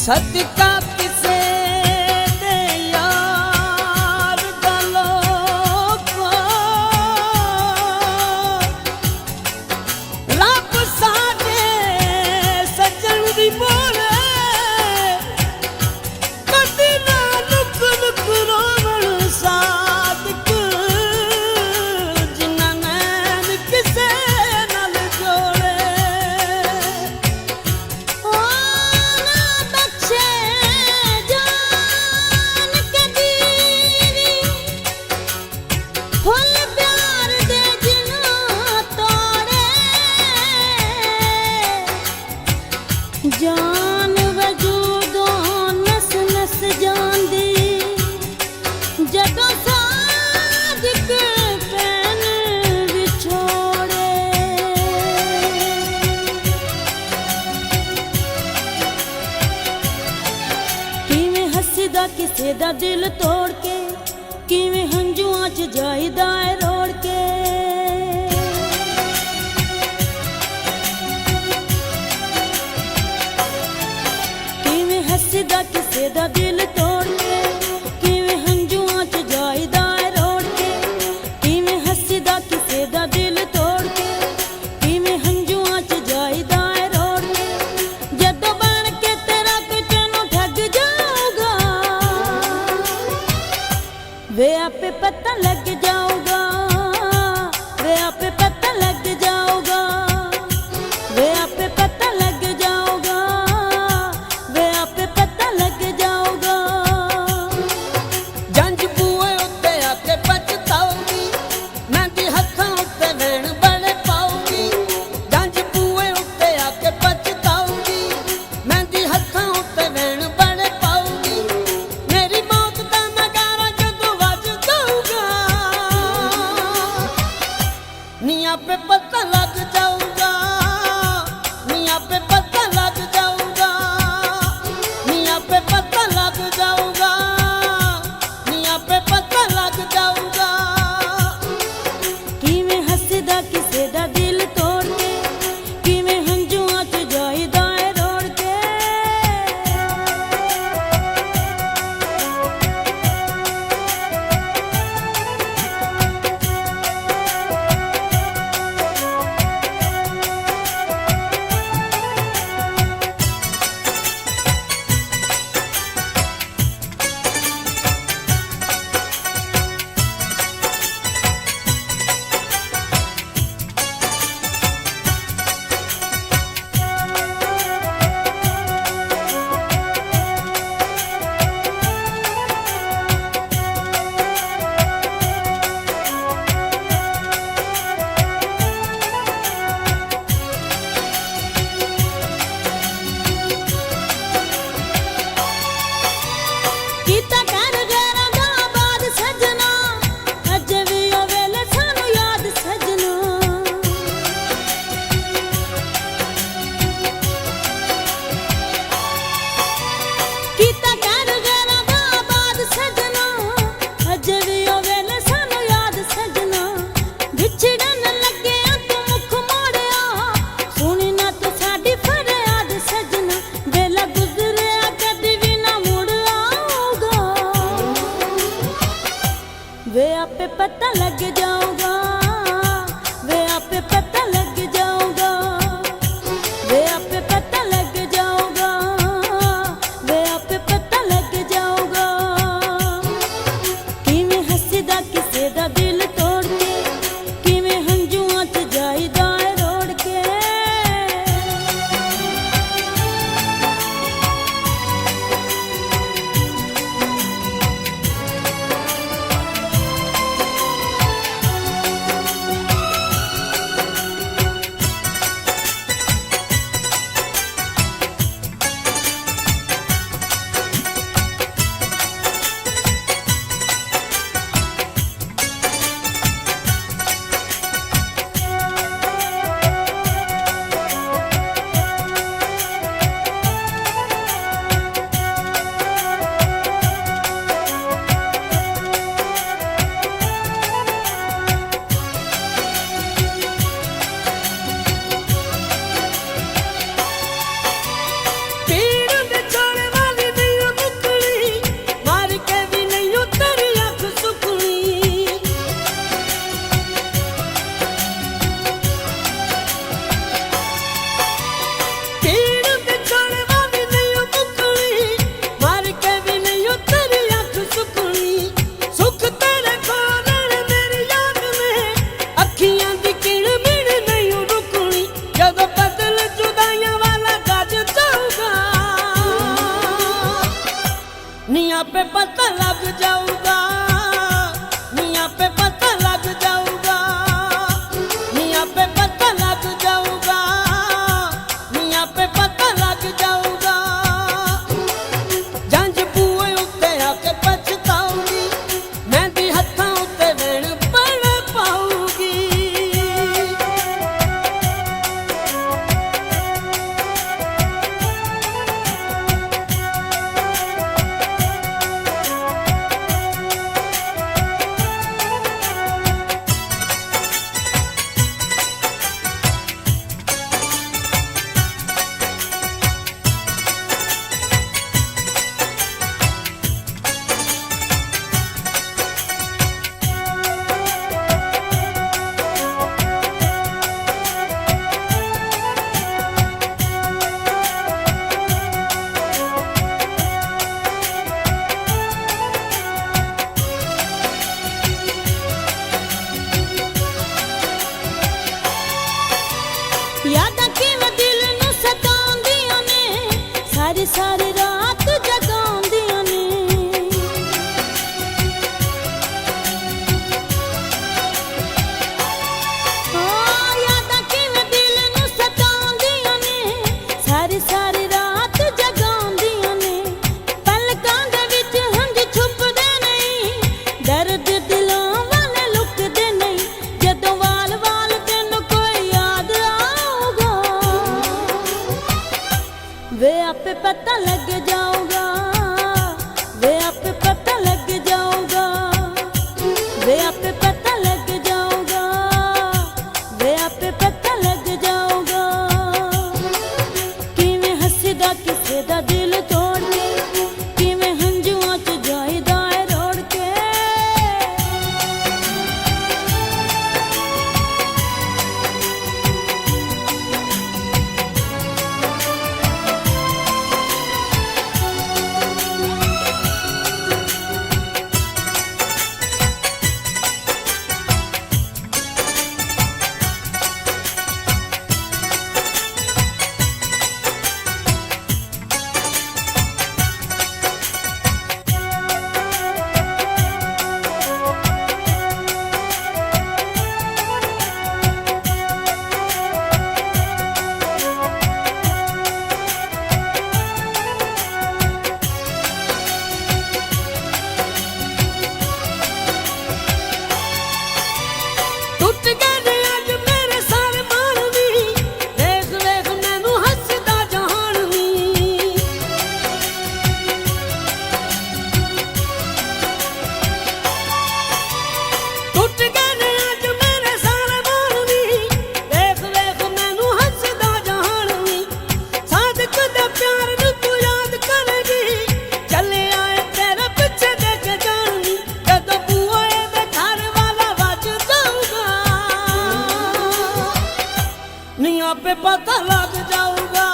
सदका किसे दे यार गलों को रब साडे सजन दी बोले कदी ना लुक लुक रोवण सादक जिन्ना नैन किसे नाल जोड़े फुल प्यार दे जिन्ना तोड़े जान वजूदों नस नस जांदी जदों सादिक पैन विछोड़े किवें हसदा किसे दा दिल तोड़ के किवें हंजुआं च जाईदा है रोड़ के किवें हसदा किसे दा दिल तोड़ के किवें हंजुआं च जाईदा है रोड़ के किवें हसदा किसे दा दिल तोड़ के किवें हंजुआं च जाईदा है रोड़ के जदों बन के तेरा कोई तैनूं ठग जाऊगा वे आपे पता लग जाऊगा वे आपे पता लग जाऊगा वे आपे पता लग जाऊगा वे आपे पता लग जाऊगा ਸਾਰੀ ਰਾਤ ਜਗਾਉਂਦੀਆਂ ਨੇ। ਹਾਂ ਯਾਦਾਂ ਕਿਵੇਂ ਦਿਲ ਨੂੰ ਸਤਾਉਂਦੀਆਂ ਨੇ, ਸਾਰੀ ਸਾਰੀ ਰਾਤ ਜਗਾਉਂਦੀਆਂ ਨੇ। ਪਲਕਾਂ ਦੇ ਵਿੱਚ ਹੰਝ ਛੁਪਦੇ ਨਹੀਂ, ਦਰਦ ਦਿਲਾਂ ਵਾਲੇ ਲੁਕਦੇ ਨਹੀਂ। ਜਦੋਂ ਵਾਲ ਵਾਲ ਤੈਨੂੰ ਕੋਈ ਯਾਦ ਆਊਗਾ, ਵੇ ਆਪੇ ਪਤਾ ਲੱਗ ਜਾਊਗਾ, ਵੇ ਆਪੇ ਪਤਾ ਲੱਗ ਜਾਊਗਾ, ਵੇ ਆਪੇ ਪਤਾ ਲੱਗ ਜਾਊਗਾ, ਵੇ ਆਪੇ ਪਤਾ ਲੱਗ ਜਾਊਗਾ। ਕਿਵੇਂ ਹੱਸਦਾ ਕਿਸੇ ਦਾ ਦਿਲ ਤੋੜ ਕੇ, ਕਿਵੇਂ ਹੰਝੂਆਂ 'ਚ ਜਾਈਦਾ ਏ ਰੋੜ ਕੇ। ਟੁੱਟ ਗਏ ਅੱਜ ਮੇਰੇ ਸਾਰੇ ਮਾਣ ਨੀ, ਵੇਖ ਵੇਖ ਮੈਨੂੰ ਹੱਸਦਾ ਜਹਾਨ ਨੀ। ਟੁੱਟ ਗਏ ਅੱਜ ਮੇਰੇ ਸਾਰੇ ਮਾਣ ਨੀ, ਵੇਖ ਵੇਖ ਮੈਨੂੰ ਹੱਸਦਾ ਜਹਾਨ ਨੀ। ਸਾਦਕ ਦੇ ਪਿਆਰ ਨੂੰ ਤੂੰ ਯਾਦ ਕਰੇਗੀ, ਚੱਲੇ ਆਏ ਤੇਰੇ ਪਿੱਛੇ ਦੇਖ ਜਾਣੀ। ਜਦੋਂ ਬੂਹੇ ਦੇ ਘਰ ਵਾਲਾ ਵੱਜ ਜਾਊਗਾ, ਨੀ ਆਪੇ ਪਤਾ ਲੱਗ ਜਾਊਗਾ,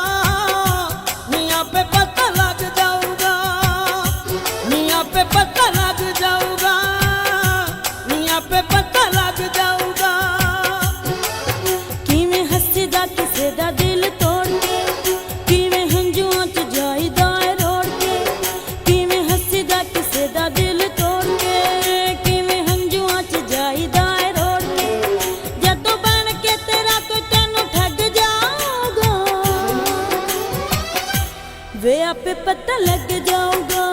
ਨੀ ਆਪੇ ਪਤਾ ਲੱਗ ਜਾਊਗਾ, ਨੀ ਆਪੇ ਪਤਾ ਲੱਗ ਜਾਊਗਾ, ਨੀ ਆਪੇ ਪਤਾ ਲੱਗ ਜਾਊਗਾ। ਕਿਵੇਂ ਹੱਸਦਾ ਕਿਸੇ ਦਾ ਦਿਲ ਤੋੜ ਕੇ, ਕਿਵੇਂ ਹੰਝੂਆਂ 'ਚ ਜਾਈਦਾ ਏ ਰੋੜ ਕੇ। ਕਿਵੇਂ ਹੱਸਦਾ ਕਿਸੇ ਦਾ ਦਿਲ ਤੋੜ ਕੇ, ਕਿਵੇਂ ਹੰਝੂਆਂ 'ਚ ਜਾਈਦਾ ਏ ਰੋੜ ਕੇ। ਜਦੋਂ ਬਣ ਕੇ ਤੇਰਾ ਕੋਈ ਤੈਨੂੰ ਠੱਗ ਜਾਊਗਾ, ਵੇ ਆਪੇ ਪਤਾ ਲੱਗ ਜਾਊਗਾ,